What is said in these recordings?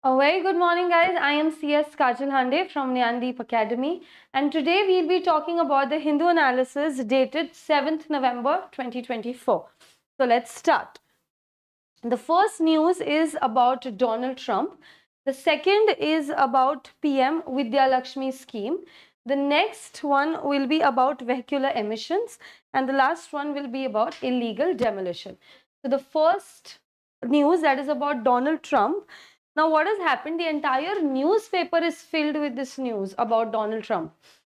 A very good morning, guys. I am CS Kajal Hande from Nyandeep Academy, and today we'll be talking about the Hindu analysis dated 7th November 2024. So let's start. The first news is about Donald Trump. The second is about PM Vidya Lakshmi scheme. The next one will be about vehicular emissions, and the last one will be about illegal demolition. So the first news, that is about Donald Trump. Now, what has happened? The entire newspaper is filled with this news about Donald Trump,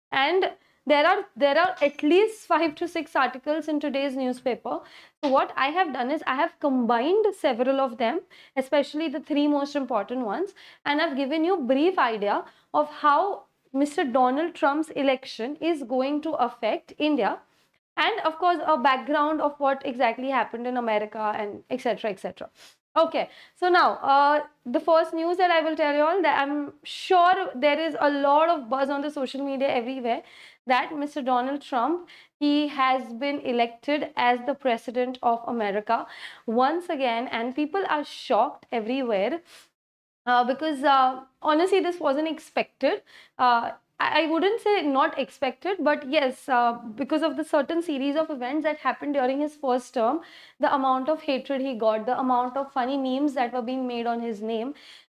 and there are at least 5 to 6 articles in today's newspaper. So what I have done is I have combined several of them, especially the three most important ones, and I've given you a brief idea of how Mr. Donald Trump's election is going to affect India, and of course a background of what exactly happened in America, and etc, etc. Okay, so now the first news that I will tell you all, that I'm sure there is a lot of buzz on the social media everywhere, that Mr. Donald Trump, he has been elected as the president of America once again, and people are shocked everywhere because honestly this wasn't expected. I wouldn't say not expected, but yes, because of the certain series of events that happened during his first term, the amount of hatred he got, the amount of funny memes that were being made on his name.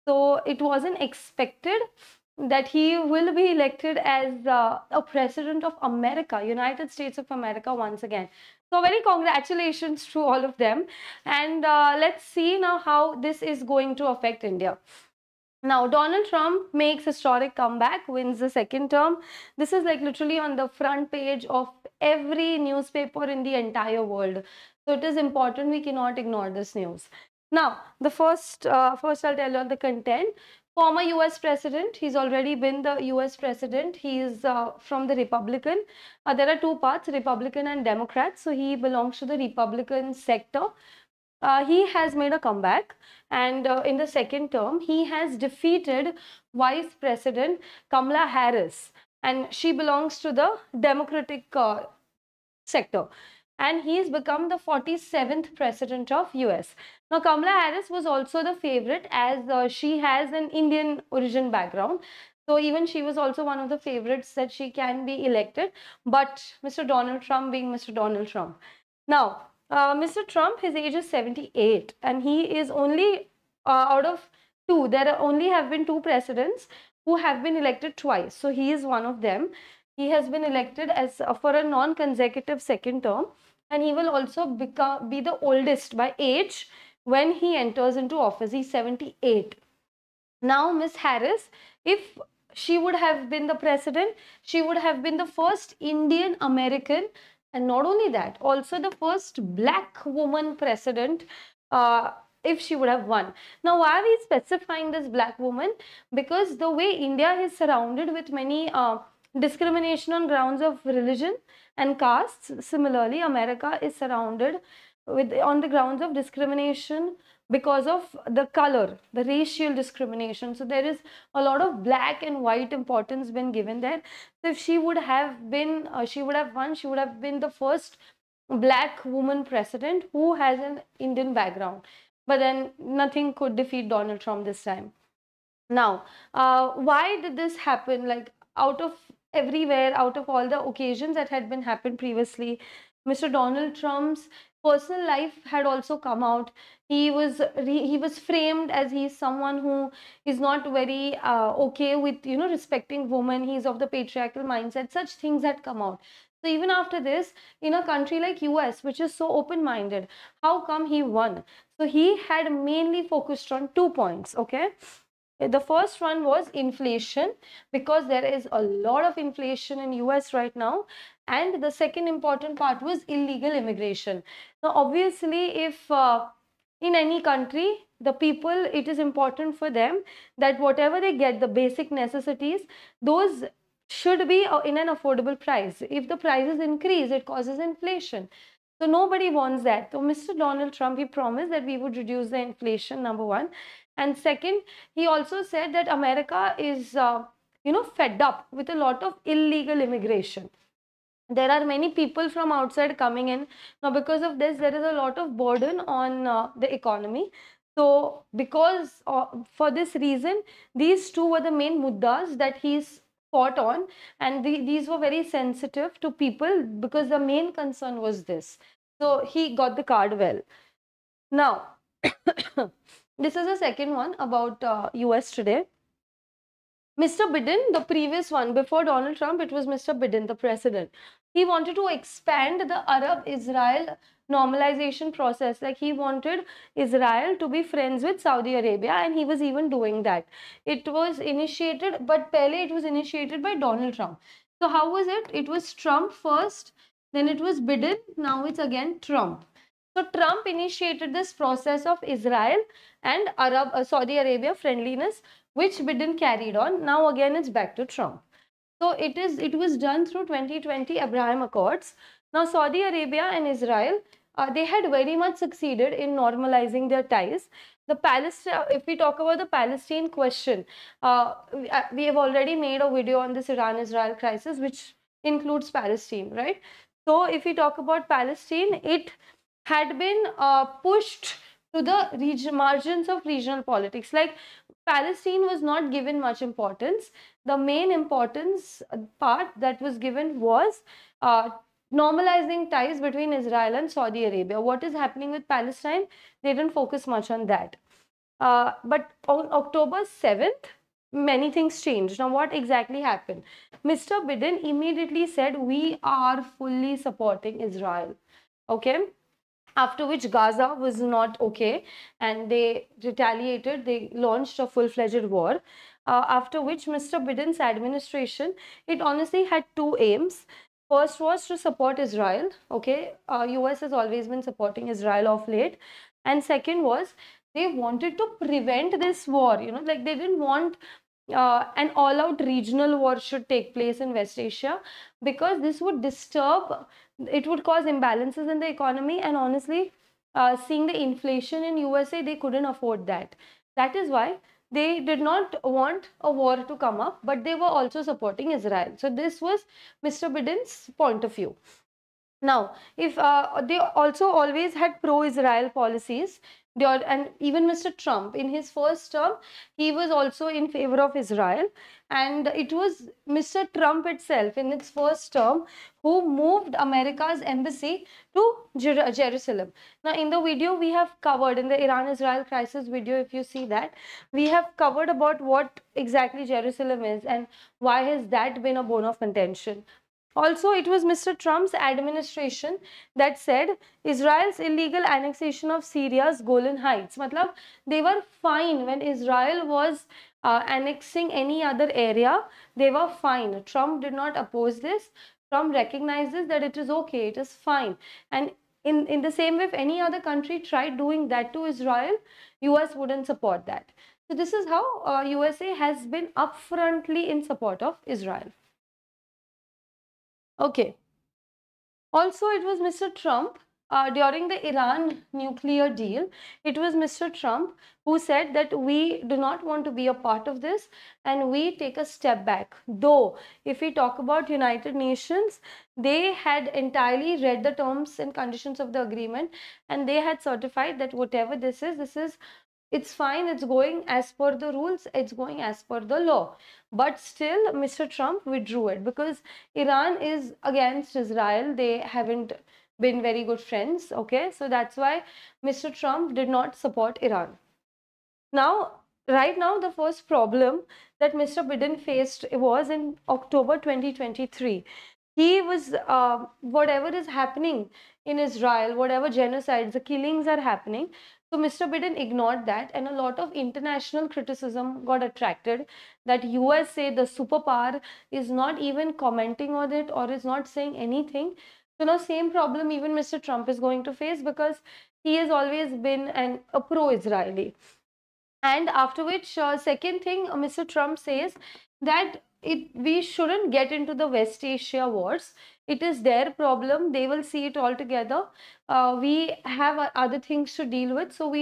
So it wasn't expected that he will be elected as a president of America, United States of America once again. So very congratulations to all of them. And let's see now how this is going to affect India. Now, Donald Trump makes historic comeback, wins the second term. This is like literally on the front page of every newspaper in the entire world. So it is important. We cannot ignore this news. Now, the first I'll tell you the content. Former US president, he's already been the US president. He is from the Republican. There are two parts, Republican and Democrat. So he belongs to the Republican sector. He has made a comeback, and in the second term he has defeated Vice President Kamala Harris, and she belongs to the Democratic sector, and he has become the 47th president of US. Now Kamala Harris was also the favorite, as she has an Indian origin background, so even she was also one of the favorites that she can be elected, but Mr. Donald Trump being Mr. Donald Trump. Now Mr. Trump, his age is 78, and he is only out of two. There are only have been two presidents who have been elected twice. So he is one of them. He has been elected as for a non-consecutive second term, and he will also be the oldest by age when he enters into office. He's 78. Now, Miss Harris, if she would have been the president, she would have been the first Indian American, and not only that, also the first black woman president, if she would have won. Now, why are we specifying this black woman? Because the way India is surrounded with many discrimination on grounds of religion and castes, similarly America is surrounded with on the grounds of discrimination because of the color, the racial discrimination. So there is a lot of black and white importance been given there. So if she would have been, she would have won, she would have been the first black woman president who has an Indian background. But then nothing could defeat Donald Trump this time. Now, why did this happen? Like, out of everywhere, out of all the occasions that had been happened previously, Mr. Donald Trump's personal life had also come out. He was framed as he's someone who is not very okay with respecting women. He's of the patriarchal mindset. Such things had come out. So even after this, in a country like US, which is so open-minded, how come he won? So he had mainly focused on 2 points. Okay, the first one was inflation, because there is a lot of inflation in US right now, and the second important part was illegal immigration. Now obviously, if in any country, the people, it is important for them that whatever they get, the basic necessities, those should be in an affordable price. If the prices increase, it causes inflation. So nobody wants that. So Mr. Donald Trump, he promised that we would reduce the inflation, number one. And second, he also said that America is, fed up with a lot of illegal immigration. There are many people from outside coming in. Now, because of this, there is a lot of burden on the economy. So because for this reason, these two were the main muddas that he's fought on, and these were very sensitive to people because the main concern was this. So he got the card well. Now, this is the second one about US today. Mr. Biden, the previous one before Donald Trump, it was Mr. Biden, the president. He wanted to expand the Arab-Israel normalization process. Like he wanted Israel to be friends with Saudi Arabia, and he was even doing that. It was initiated, but pehle it was initiated by Donald Trump. So how was it? It was Trump first, then it was Biden, now it's again Trump. So Trump initiated this process of Israel and Saudi Arabia friendliness, which Biden carried on. Now again it's back to Trump. So it was done through 2020 Abraham Accords. Now Saudi Arabia and Israel, they had very much succeeded in normalizing their ties. If we talk about the Palestine question, we have already made a video on this Iran-Israel crisis, which includes Palestine, right? So if we talk about Palestine, it had been pushed to the margins of regional politics. Like Palestine was not given much importance. The main importance part that was given was normalizing ties between Israel and Saudi Arabia. What is happening with Palestine? They didn't focus much on that. But on October 7th, many things changed. Now, what exactly happened? Mr. Biden immediately said, we are fully supporting Israel. Okay? After which Gaza was not okay and they retaliated, they launched a full-fledged war. After which Mr. Biden's administration, it honestly had two aims. First was to support Israel, okay, US has always been supporting Israel of late. And second was they wanted to prevent this war, you know, like they didn't want an all-out regional war should take place in West Asia, because this would disturb, it would cause imbalances in the economy, and honestly, seeing the inflation in USA, they couldn't afford that. That is why they did not want a war to come up, but they were also supporting Israel. So this was Mr. Biden's point of view. Now, if they also always had pro-Israel policies, and even Mr. Trump, in his first term, he was also in favor of Israel. And it was Mr. Trump itself, in its first term, who moved America's embassy to Jerusalem. Now, in the video we have covered, in the Iran-Israel crisis video, if you see that, we have covered about what exactly Jerusalem is and why has that been a bone of contention. Also, it was Mr. Trump's administration that said Israel's illegal annexation of Syria's Golan Heights. Matlab, they were fine when Israel was annexing any other area. They were fine. Trump did not oppose this. Trump recognizes that it is okay, it is fine. And in the same way, if any other country tried doing that to Israel, US wouldn't support that. So this is how USA has been upfrontly in support of Israel. Okay. Also, it was Mr. Trump during the Iran nuclear deal. It was Mr. Trump who said that we do not want to be a part of this and we take a step back. Though, if we talk about United Nations, they had entirely read the terms and conditions of the agreement and they had certified that whatever this is it's fine, it's going as per the rules, it's going as per the law. But still, Mr. Trump withdrew it because Iran is against Israel. They haven't been very good friends, okay? So that's why Mr. Trump did not support Iran. Now, right now, the first problem that Mr. Biden faced was in October 2023. He was, whatever is happening in Israel, whatever genocides, the killings are happening, so Mr. Biden ignored that, and a lot of international criticism got attracted that USA, the superpower, is not even commenting on it or is not saying anything. So now same problem even Mr. Trump is going to face because he has always been a pro-Israeli. And after which, second thing, Mr. Trump says that we shouldn't get into the West Asia wars. It is their problem. They will see it all together. We have other things to deal with. So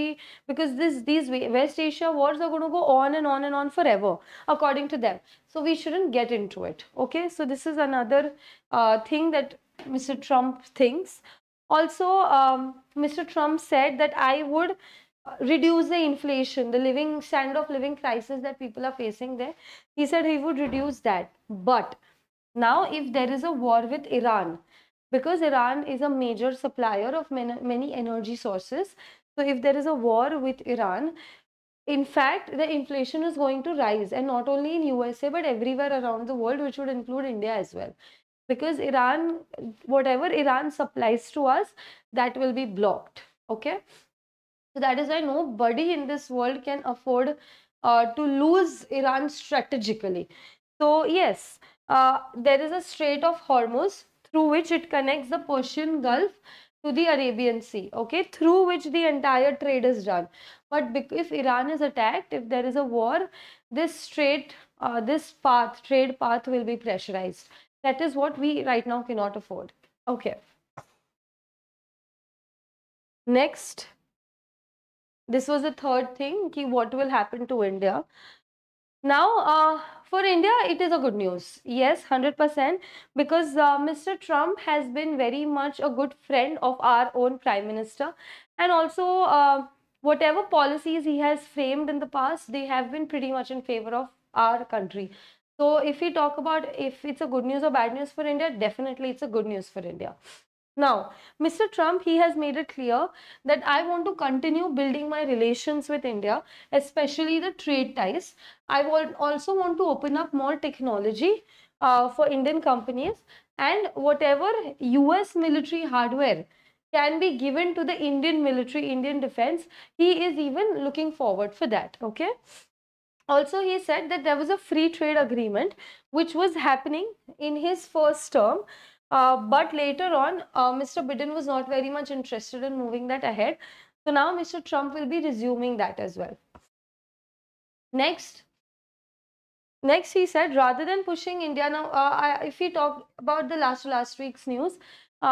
because these West Asia wars are going to go on and on and on forever, according to them. So we shouldn't get into it. Okay. So this is another thing that Mr. Trump thinks. Also, Mr. Trump said that I would reduce the inflation, the living standard of living crisis that people are facing there. He said he would reduce that. But now, if there is a war with Iran, because Iran is a major supplier of many energy sources, so if there is a war with Iran, in fact, the inflation is going to rise, and not only in USA but everywhere around the world, which would include India as well. Because Iran, whatever Iran supplies to us, that will be blocked. Okay. So that is why nobody in this world can afford to lose Iran strategically. So yes, there is a Strait of Hormuz through which it connects the Persian Gulf to the Arabian Sea, okay, through which the entire trade is done. But if Iran is attacked, if there is a war, this trade path will be pressurized. That is what we right now cannot afford. Okay. Next, this was the third thing, ki what will happen to India. Now, for India, it is a good news. Yes, 100%, because Mr. Trump has been very much a good friend of our own Prime Minister. And also, whatever policies he has framed in the past, they have been pretty much in favor of our country. So, if we talk about if it's a good news or bad news for India, definitely it's a good news for India. Now, Mr. Trump, he has made it clear that I want to continue building my relations with India, especially the trade ties. I also want to open up more technology for Indian companies, and whatever US military hardware can be given to the Indian military, Indian defense, he is even looking forward for that. Okay. Also, he said that there was a free trade agreement which was happening in his first term, but later on, Mr. Biden was not very much interested in moving that ahead. So now Mr. Trump will be resuming that as well. Next, he said, rather than pushing India now, if we talk about the last week's news,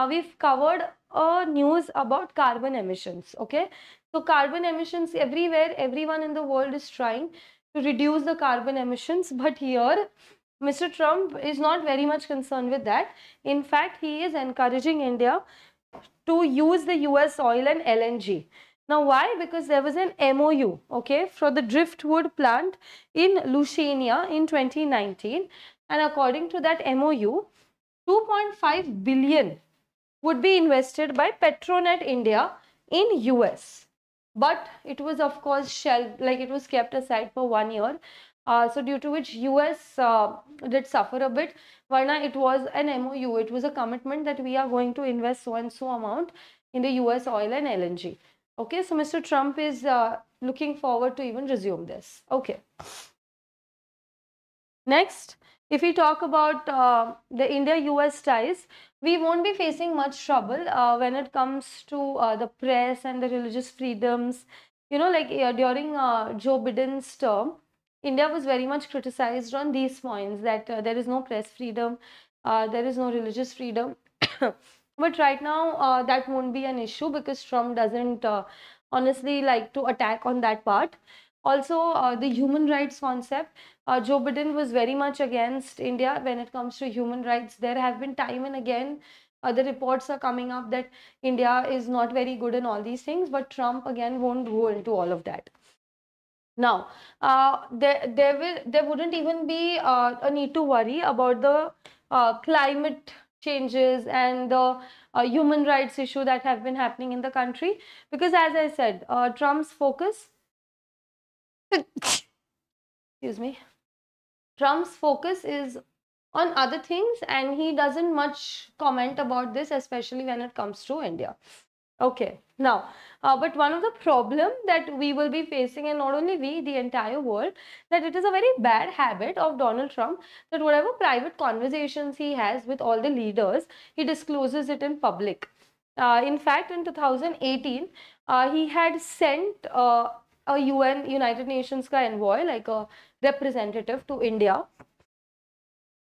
we've covered news about carbon emissions. Okay, so carbon emissions everywhere, everyone in the world is trying to reduce the carbon emissions, but here Mr. Trump is not very much concerned with that. In fact, he is encouraging India to use the US oil and LNG. Now, why? Because there was an MOU, okay, for the driftwood plant in Lusciania in 2019. And according to that MOU, 2.5 billion would be invested by Petronet India in US. But it was, of course, shelved, like it was kept aside for 1 year. So due to which US did suffer a bit. Varna, it was an MOU. It was a commitment that we are going to invest so and so amount in the US oil and LNG. Okay, so Mr. Trump is looking forward to even resume this. Okay. Next, if we talk about the India-US ties, we won't be facing much trouble when it comes to the press and the religious freedoms. You know, like during Joe Biden's term, India was very much criticized on these points that there is no press freedom, there is no religious freedom. But right now, that won't be an issue because Trump doesn't honestly like to attack on that part. Also, the human rights concept, Joe Biden was very much against India when it comes to human rights. There have been time and again the reports are coming up that India is not very good in all these things, but Trump again won't go into all of that. Now, there wouldn't even be a need to worry about the climate changes and the human rights issue that have been happening in the country, because as I said, Trump's focus excuse me, Trump's focus is on other things and he doesn't much comment about this, especially when it comes to India. Okay, now, but one of the problem that we will be facing, and not only we, the entire world, that it is a very bad habit of Donald Trump that whatever private conversations he has with all the leaders, he discloses it in public. In fact, in 2018, he had sent a United Nations ka envoy, like a representative to India,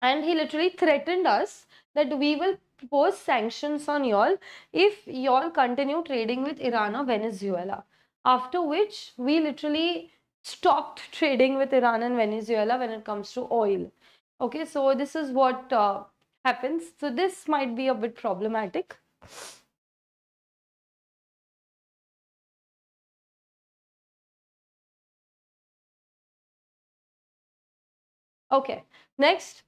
and he literally threatened us that we will propose sanctions on y'all if y'all continue trading with Iran or Venezuela. After which we literally stopped trading with Iran and Venezuela when it comes to oil. Okay, so this is what happens. So this might be a bit problematic. Okay, next,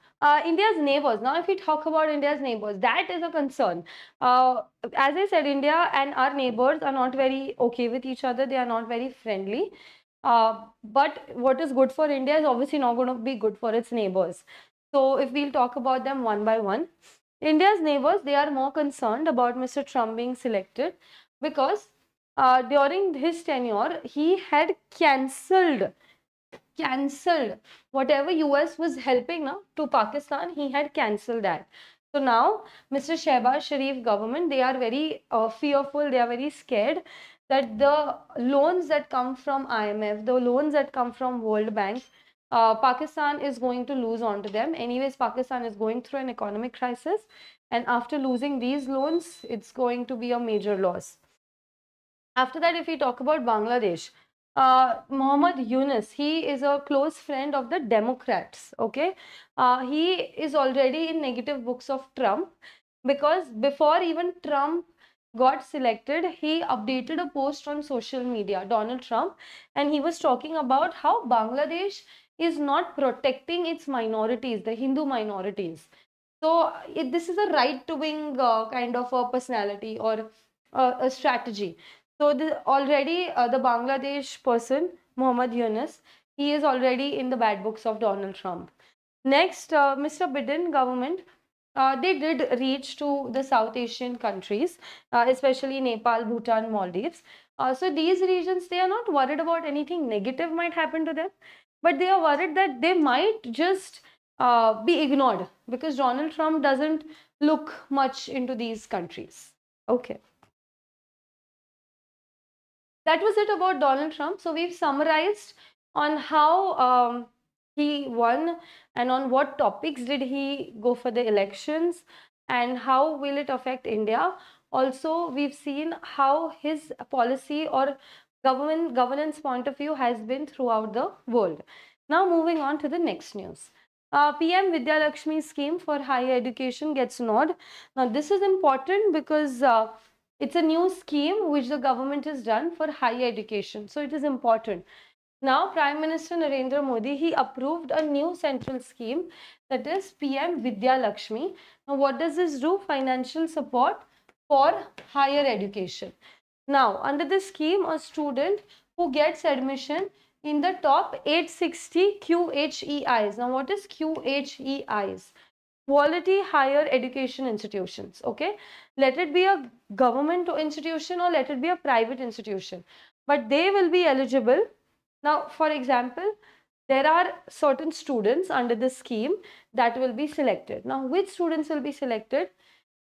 India's neighbors. Now, if we talk about India's neighbors, that is a concern. As I said, India and our neighbors are not very okay with each other. They are not very friendly. But what is good for India is obviously not going to be good for its neighbors. So, if we'll talk about them one by one, India's neighbors, they are more concerned about Mr. Trump being selected because during his tenure, he had cancelled whatever US was helping now to Pakistan. He had cancelled that. So now Mr. Shehbaz Sharif government, they are very fearful, they are very scared that the loans that come from IMF, the loans that come from World Bank, Pakistan is going to lose onto them. Anyways, Pakistan is going through an economic crisis, and after losing these loans, it's going to be a major loss. After that, if we talk about Bangladesh, Muhammad Yunus, he is a close friend of the Democrats. Okay, he is already in negative books of Trump because before even Trump got selected, he updated a post on social media, Donald Trump, and he was talking about how Bangladesh is not protecting its minorities, the Hindu minorities. So this is a right-to-wing kind of a personality or a strategy. So already the Bangladesh person, Muhammad Yunus, he is already in the bad books of Donald Trump. Next, Mr. Biden government, they did reach to the South Asian countries, especially Nepal, Bhutan, Maldives. So these regions, they are not worried about anything negative might happen to them, but they are worried that they might just be ignored because Donald Trump doesn't look much into these countries. Okay. That was it about Donald Trump. So we've summarized on how he won and on what topics did he go for the elections and how will it affect India. Also, we've seen how his policy or governance point of view has been throughout the world. Now moving on to the next news. PM Vidya Lakshmi scheme for higher education gets nod. Now this is important because it's a new scheme which the government has done for higher education. So it is important. Now Prime Minister Narendra Modi, he approved a new central scheme, that is PM Vidya Lakshmi. Now what does this do? Financial support for higher education. Now under this scheme, a student who gets admission in the top 860 QHEIs. Now what is QHEIs? Quality higher education institutions. Okay, let it be a government institution or let it be a private institution, but they will be eligible. Now for example, there are certain students under this scheme that will be selected. Now which students will be selected?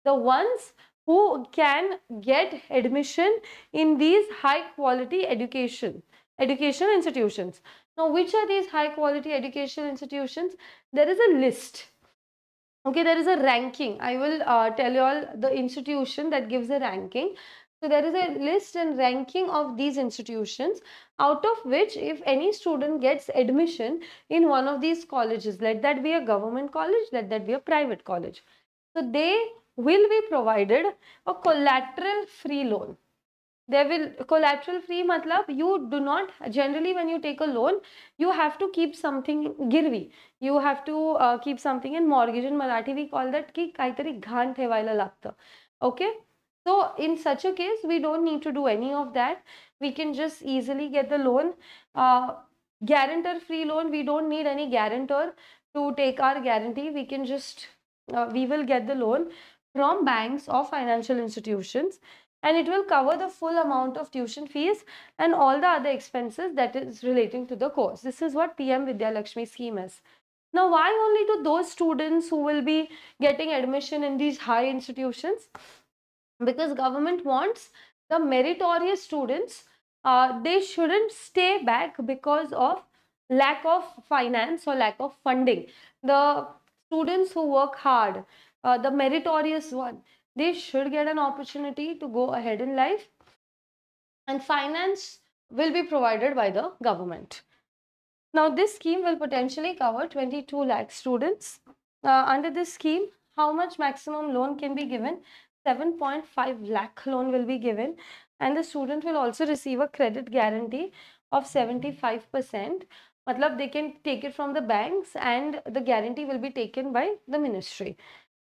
The ones who can get admission in these high quality education institutions. Now which are these high quality education institutions? There is a list. Okay, there is a ranking. I will tell you all the institution that gives a ranking. So there is a list and ranking of these institutions, out of which if any student gets admission in one of these colleges, let that be a government college, let that be a private college, so they will be provided a collateral free loan. There will collateral free matlab you do not generally, when you take a loan, you have to keep something girvi, you have to keep something in mortgage. In Marathi we call that ki kaitari ghan ठेवायला लागतं. Okay, so in such a case we don't need to do any of that. We can just easily get the loan, guarantor free loan. We don't need any guarantor to take our guarantee. We can just we will get the loan from banks or financial institutions, and it will cover the full amount of tuition fees and all the other expenses that is relating to the course. This is what PM Vidya Lakshmi scheme is. Now, why only to those students who will be getting admission in these high institutions? Because government wants the meritorious students, they shouldn't stay back because of lack of finance or lack of funding. The students who work hard, the meritorious one, they should get an opportunity to go ahead in life, and finance will be provided by the government. Now this scheme will potentially cover 22 lakh students. Under this scheme, how much maximum loan can be given? 7.5 lakh loan will be given, and the student will also receive a credit guarantee of 75%. Matlab they can take it from the banks and the guarantee will be taken by the ministry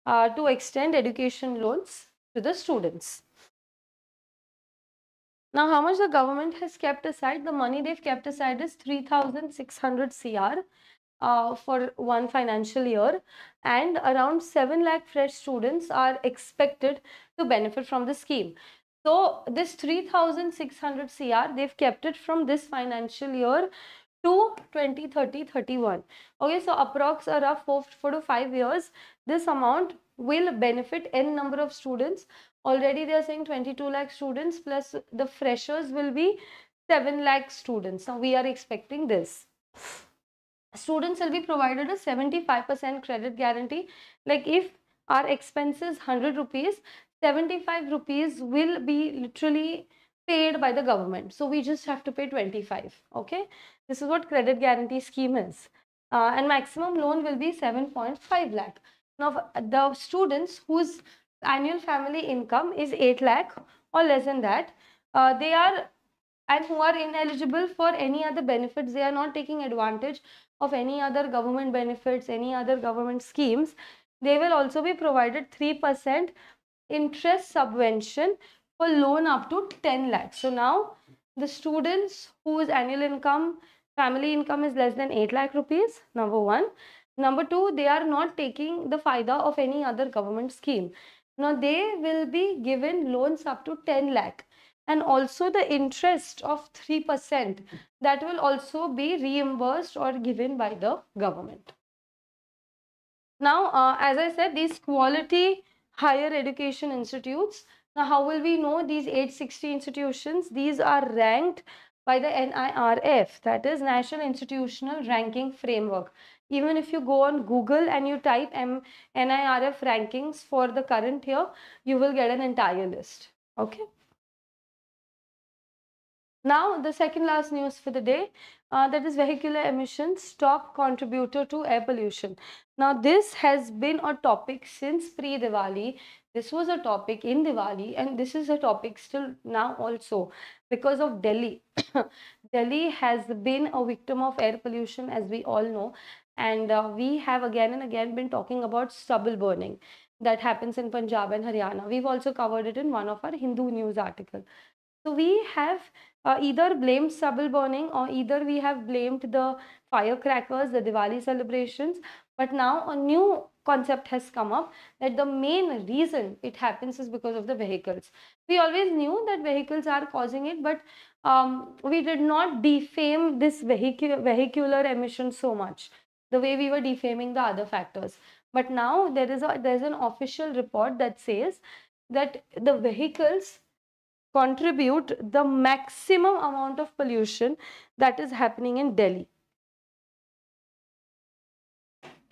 to extend education loans to the students. Now, how much the government has kept aside? The money they've kept aside is 3,600 CR for one financial year, and around 7 lakh fresh students are expected to benefit from the scheme. So this 3,600 CR, they've kept it from this financial year to 2030-31. Okay, so approx a rough 4 to 5 years, this amount will benefit n number of students. Already they are saying 22 lakh students plus the freshers will be 7 lakh students. Now we are expecting this. Students will be provided a 75% credit guarantee. Like if our expense is 100 rupees, 75 rupees will be literally paid by the government. So we just have to pay 25. Okay, this is what credit guarantee scheme is. And maximum loan will be 7.5 lakh. Now the students whose annual family income is 8 lakh or less than that, they are, and who are ineligible for any other benefits, they are not taking advantage of any other government benefits, any other government schemes, they will also be provided 3% interest subvention for loan up to 10 lakhs. So now the students whose annual income, family income is less than 8 lakh rupees, number one. Number two, they are not taking the faida of any other government scheme. Now they will be given loans up to 10 lakh. And also the interest of 3% that will also be reimbursed or given by the government. Now, as I said, these quality higher education institutes. Now, how will we know these 860 institutions? These are ranked by the NIRF, that is National Institutional Ranking Framework. Even if you go on Google and you type NIRF rankings for the current year, you will get an entire list. Okay. Now, the second last news for the day, that is vehicular emissions, top contributor to air pollution. Now, this has been a topic since pre-Diwali. This was a topic in Diwali, and this is a topic still now also because of Delhi. Delhi has been a victim of air pollution, as we all know, and we have again and again been talking about stubble burning that happens in Punjab and Haryana. We've also covered it in one of our Hindu news articles. So we have either blamed stubble burning or either we have blamed the firecrackers, the Diwali celebrations. But now a new concept has come up that the main reason it happens is because of the vehicles. We always knew that vehicles are causing it, but we did not defame this vehicular emission so much the way we were defaming the other factors. But now there's an official report that says that the vehicles contribute the maximum amount of pollution that is happening in Delhi.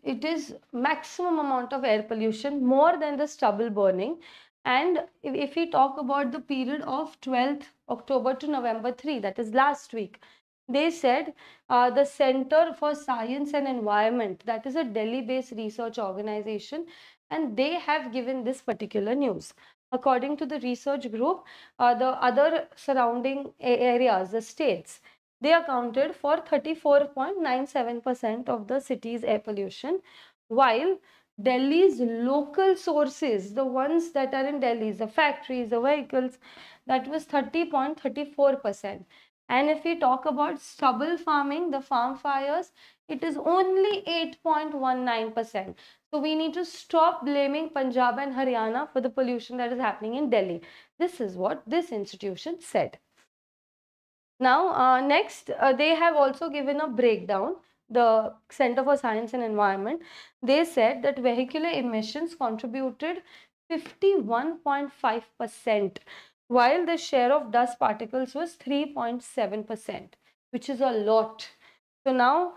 It is maximum amount of air pollution, more than the stubble burning. And if we talk about the period of 12th October to November 3, that is last week, they said the Center for Science and Environment, that is a Delhi-based research organization, and they have given this particular news. According to the research group, the other surrounding areas, the states, they accounted for 34.97% of the city's air pollution, while Delhi's local sources, the ones that are in Delhi, the factories, the vehicles, that was 30.34%. And if we talk about stubble farming, the farm fires, it is only 8.19%. So we need to stop blaming Punjab and Haryana for the pollution that is happening in Delhi. This is what this institution said. Now, next, they have also given a breakdown, the Center for Science and Environment. They said that vehicular emissions contributed 51.5%, while the share of dust particles was 3.7%, which is a lot. So now,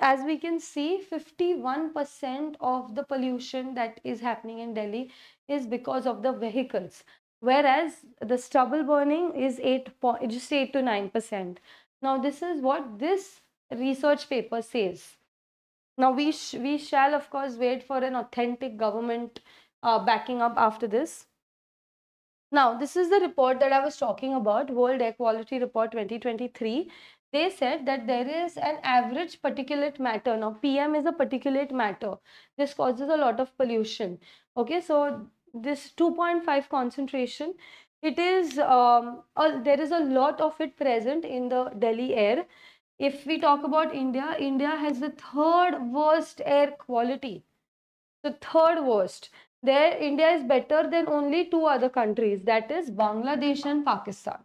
as we can see, 51% of the pollution that is happening in Delhi is because of the vehicles, whereas the stubble burning is just 8 to 9%. Now, this is what this research paper says. Now, we shall, of course, wait for an authentic government backing up after this. Now, this is the report that I was talking about, World Air Quality Report 2023. they said that there is an average particulate matter. Now, PM is a particulate matter. This causes a lot of pollution. Okay, so this 2.5 concentration, it is there is a lot of it present in the Delhi air. If we talk about India, India has the third worst air quality. The third worst. There, India is better than only two other countries, that is Bangladesh and Pakistan.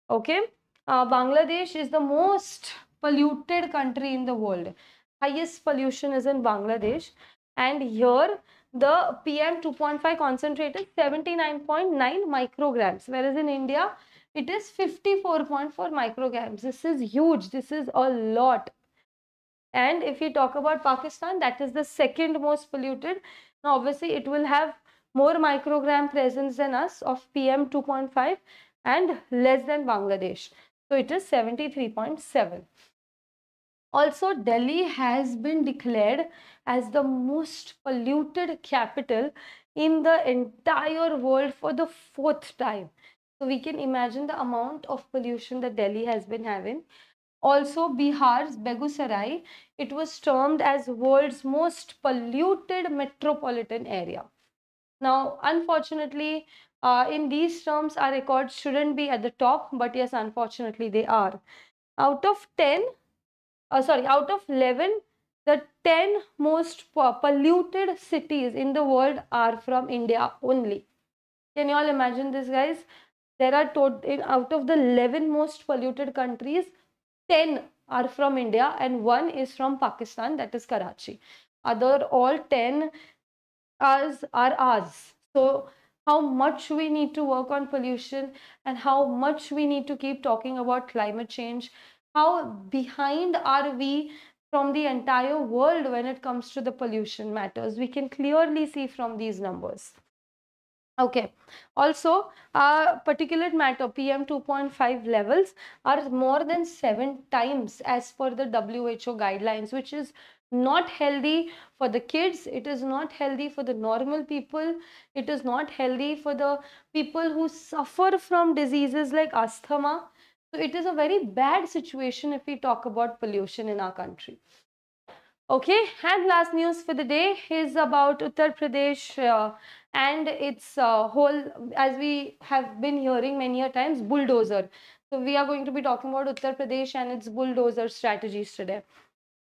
Okay, Bangladesh is the most polluted country in the world. Highest pollution is in Bangladesh, and here the PM 2.5 concentrate is 79.9 micrograms, whereas in India it is 54.4 micrograms. This is huge. This is a lot. And if we talk about Pakistan, that is the second most polluted. Now, obviously, it will have more microgram presence than us of PM 2.5 and less than Bangladesh. So it is 73.7. Also, Delhi has been declared as the most polluted capital in the entire world for the fourth time. So we can imagine the amount of pollution that Delhi has been having. Also, Bihar's Begusarai, it was termed as world's most polluted metropolitan area. Now, unfortunately, in these terms, our records shouldn't be at the top, but yes, unfortunately, they are. Out of 10, out of 11, the 10 most polluted cities in the world are from India only. Can you all imagine this, guys? There are out of the 11 most polluted countries, 10 are from India and one is from Pakistan, that is Karachi. Other all 10 are ours. So how much we need to work on pollution and how much we need to keep talking about climate change. How behind are we from the entire world when it comes to the pollution matters? We can clearly see from these numbers. Okay, also particulate matter PM 2.5 levels are more than 7 times as per the WHO guidelines, which is not healthy for the kids, it is not healthy for the normal people, it is not healthy for the people who suffer from diseases like asthma. So it is a very bad situation if we talk about pollution in our country. Okay, and last news for the day is about Uttar Pradesh and its whole, as we have been hearing many a times, bulldozer. So we are going to be talking about Uttar Pradesh and its bulldozer strategies today.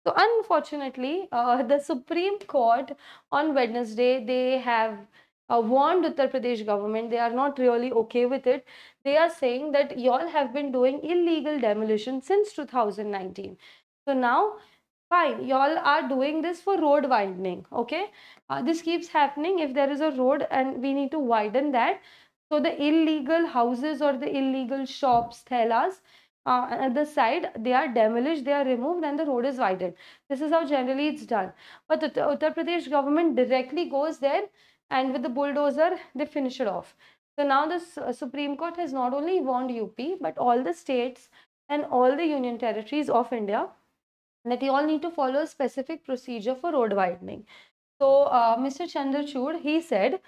So unfortunately, the Supreme Court on Wednesday, they have warned Uttar Pradesh government. They are not really okay with it. They are saying that y'all have been doing illegal demolition since 2019. So now, fine, y'all are doing this for road widening. Okay, this keeps happening if there is a road and we need to widen that. So the illegal houses or the illegal shops, thelas, at the side, they are demolished, they are removed, and the road is widened. This is how generally it's done. But the Uttar Pradesh government directly goes there and with the bulldozer, they finish it off. So now the Supreme Court has not only warned UP, but all the states and all the union territories of India that you all need to follow a specific procedure for road widening. So Mr. Chandrachud, he said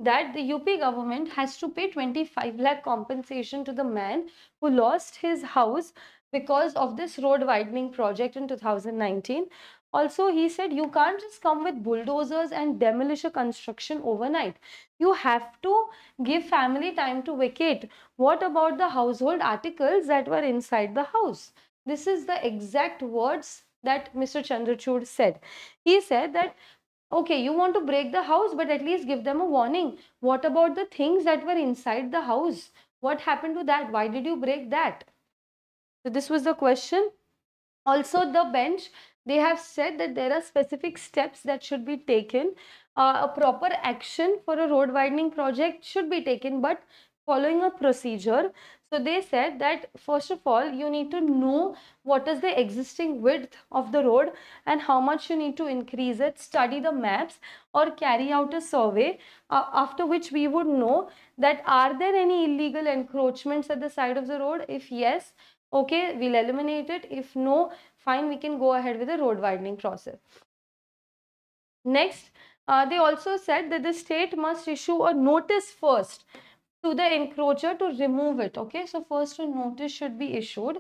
that the UP government has to pay 25 lakh compensation to the man who lost his house because of this road widening project in 2019. Also, he said you can't just come with bulldozers and demolish a construction overnight. You have to give family time to vacate. What about the household articles that were inside the house? This is the exact words that Mr. Chandrachud said. He said that, okay, you want to break the house, but at least give them a warning. What about the things that were inside the house? What happened to that? Why did you break that? So this was the question. Also, the bench, they have said that there are specific steps that should be taken. A proper action for a road widening project should be taken, but following a procedure. So they said that first of all, you need to know what is the existing width of the road and how much you need to increase it, study the maps or carry out a survey, after which we would know that are there any illegal encroachments at the side of the road? If yes, okay, we'll eliminate it. If no, fine, we can go ahead with the road widening process. Next, they also said that the state must issue a notice first to the encroacher to remove it. Okay, so first a notice should be issued,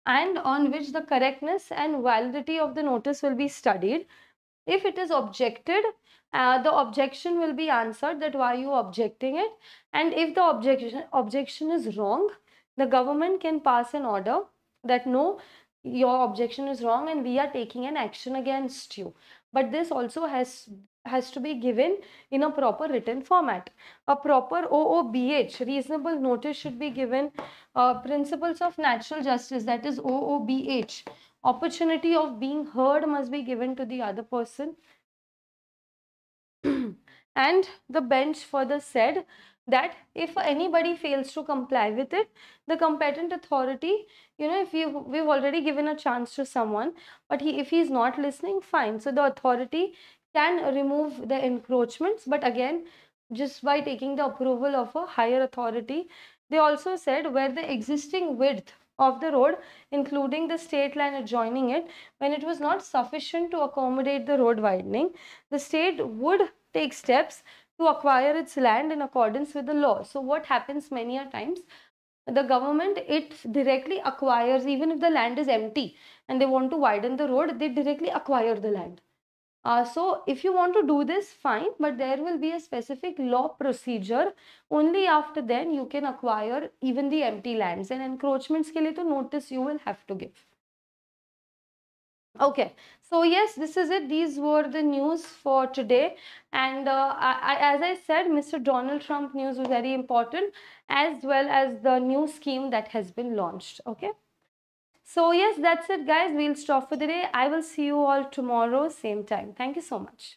and on which the correctness and validity of the notice will be studied. If it is objected, the objection will be answered, that why you objecting it, and if the objection is wrong, the government can pass an order that no, your objection is wrong and we are taking an action against you. But this also has to be given in a proper written format. A proper OOBH, reasonable notice, should be given. Principles of natural justice, that is OOBH, opportunity of being heard, must be given to the other person. And the bench further said that if anybody fails to comply with it, the competent authority, if we've already given a chance to someone, but if he's not listening, fine. So the authority can remove the encroachments, but again, just by taking the approval of a higher authority. They also said where the existing width of the road, including the state line adjoining it, when it was not sufficient to accommodate the road widening, the state would take steps to acquire its land in accordance with the law. So what happens many a times, the government, it directly acquires, even if the land is empty and they want to widen the road, they directly acquire the land. So if you want to do this, fine, but there will be a specific law procedure. Only after then you can acquire even the empty lands, and encroachments ke liye to notice you will have to give. Okay, so yes, this is it. These were the news for today. And as I said, Mr. Donald Trump news was very important, as well as the new scheme that has been launched. Okay. So yes, that's it, guys. We'll stop for the day. I will see you all tomorrow, same time. Thank you so much.